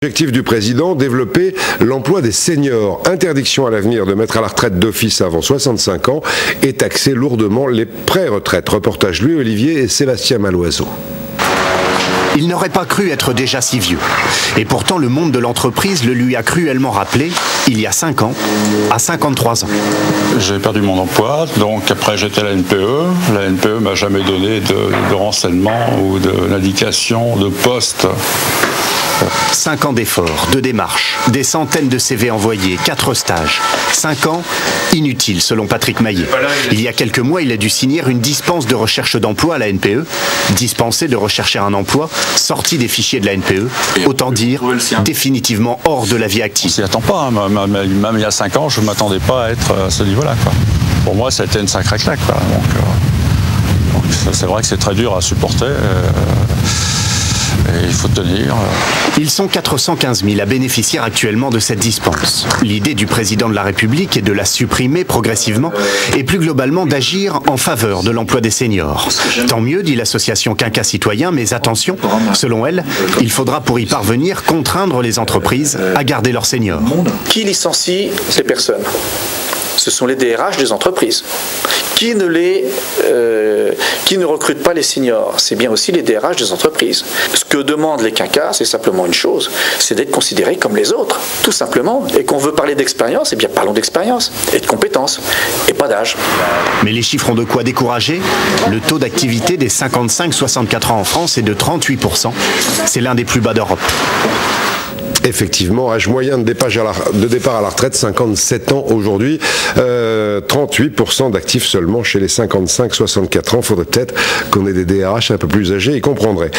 Objectif du président, développer l'emploi des seniors. Interdiction à l'avenir de mettre à la retraite d'office avant 65 ans et taxer lourdement les pré-retraites. Reportage Louis Olivier et Sébastien Maloiseau. Il n'aurait pas cru être déjà si vieux. Et pourtant, le monde de l'entreprise le lui a cruellement rappelé il y a 5 ans, à 53 ans. J'ai perdu mon emploi, donc après j'étais à la NPE. La NPE m'a jamais donné de renseignements ou d'indications de poste. 5 ans d'efforts, de démarches, des centaines de CV envoyés, 4 stages. 5 ans inutiles selon Patrick Maillet. Il y a quelques mois, il a dû signer une dispense de recherche d'emploi à la NPE, dispensé de rechercher un emploi sorti des fichiers de la NPE, autant dire définitivement hors de la vie active. On s'y attend pas, hein. Même il y a 5 ans, je ne m'attendais pas à être à ce niveau-là, quoi. Pour moi, ça a été une sacrée claque, quoi. Donc c'est vrai que c'est très dur à supporter. Et il faut tenir. Ils sont 415 000 à bénéficier actuellement de cette dispense. L'idée du président de la République est de la supprimer progressivement et plus globalement d'agir en faveur de l'emploi des seniors. Tant mieux, dit l'association Quinca Citoyen, mais attention, selon elle, il faudra pour y parvenir contraindre les entreprises à garder leurs seniors. Qui licencie ces personnes ? Ce sont les DRH des entreprises. Qui ne recrutent pas les seniors? C'est bien aussi les DRH des entreprises. Ce que demandent les quinquas, c'est simplement une chose, c'est d'être considérés comme les autres, tout simplement. Et qu'on veut parler d'expérience, eh bien parlons d'expérience et de compétences, et pas d'âge. Mais les chiffres ont de quoi décourager. Le taux d'activité des 55-64 ans en France est de 38%. C'est l'un des plus bas d'Europe. Effectivement, âge moyen de départ à la retraite, 57 ans aujourd'hui, 38% d'actifs seulement chez les 55-64 ans. Faudrait peut-être qu'on ait des DRH un peu plus âgés, ils comprendraient.